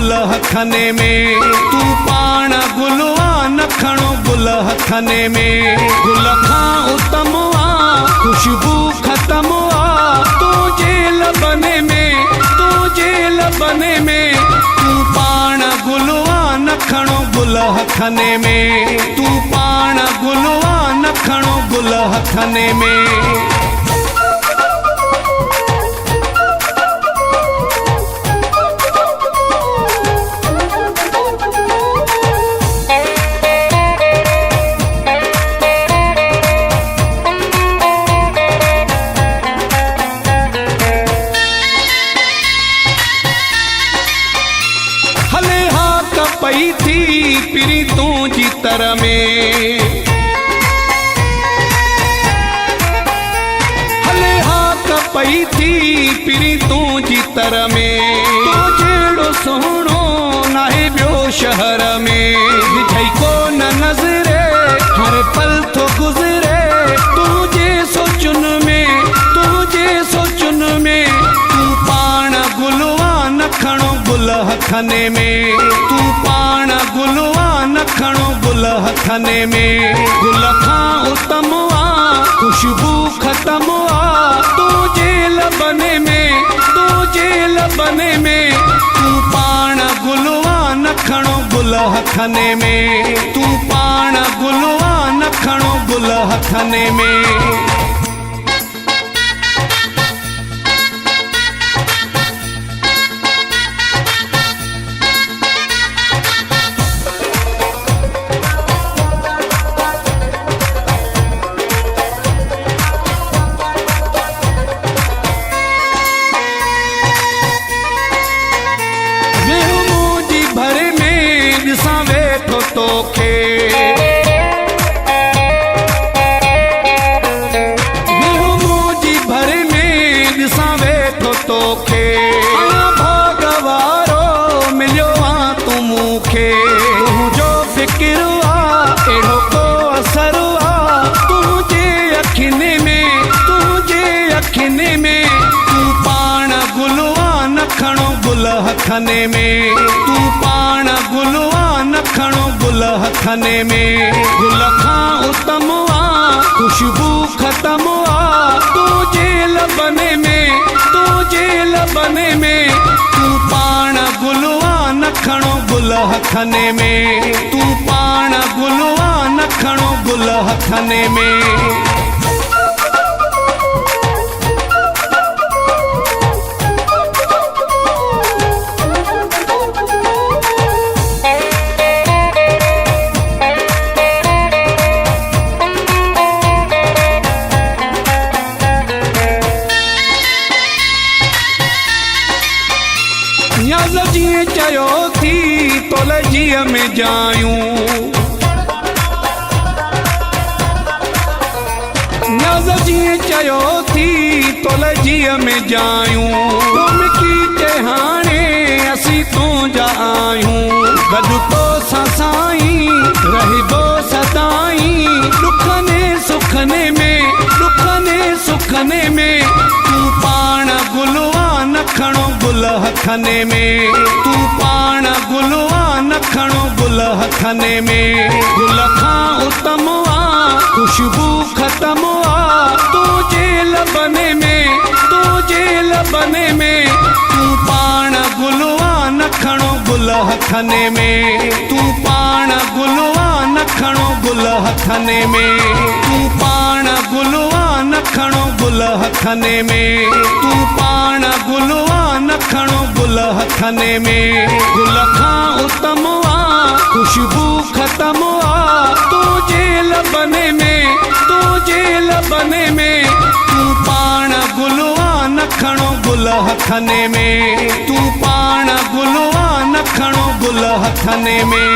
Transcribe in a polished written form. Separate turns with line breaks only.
गुल हथने में, तू पाण गुलवा नखणो गुल हथने में। गुल खां उत्तम आ खुशबू खत्म आ तुझे लबने में, तुझे लबने में। तू पाण गुलवा नखणो गुल हथने में, तू पाण गुलवा नखणो गुल हथने में। पई थी पिरी तू जी तर में, हले हाथ पई थी पिरी तू जी तर में। तो जेड़ो सोहणो नाहे ॿियो शहर में, विझई को न नज़रे हर पल थो गुज़रे तुझे सोचुन में, तुझे सोचुन में। तू पाण गुलवा नखणो गुल हथने में, तू पाण गुलवा नखणो गुल हथने में। गुल खां उत्तम आ खुशबू खत्म आ तुझे लबने में, तुझे लबने में। तू पाण गुलवा नखणो गुल हथने में, तू पाण गुलवा नखणो गुल हथने में। तोखे मुझी भर में ॾिसां वेठो तोखे। भगवारो मिलियो आ तू मूंखे, तुंहिंजो फ़िक्र आ अहिड़ो को असर आ तुंहिंजे अखियुनि में, तुंहिंजे अखियुनि में। तू पाण गुलवा नखणो गुल हथने में, तू पाण गुलवा नखणो गुल हथने में। गुल खां उत्तम आ खुशबू खत्म आ तुझे लबने में, तुझे लबने में। तू पाण गुलवा नखणो गुल हथने में, तू पाण गुलवा नखणो गुल हथने में। न्याज़ जीअं चयो थी तोल जीअ में जायूं, न्याज़ जीअं चयो थी तोल जीअ में जायूं। तुमकी हाणे असीं तुंहिंजा आहियूं, गॾु तोसां साईं रहबो सदाईं। दुखने सुखने में, दुखने सुखने में। तू पाण गुलवा नखणो गुल हथने में, तू पाण गुलवा नखणो गुल हथने में। गुल खां उत्तम आ खुशबू खत्म आ तुझे लबने में, तुझे लबने में। तू पाण गुलवा नखणो गुल हथने में, तू पाण गुलवा नखणो गुल हथने में। तू पाण गुलवा नखणो गुल हथने में, तू पाण गुलवा नखणो गुल हथने में। गुल खां उत्तम आ खुशबू खत्म आ तुझे लबने में, तुझे लबने में। तू पाण गुलवा नखणो गुल हथने में, तू पाण गुलवा नखणो गुल हथने में।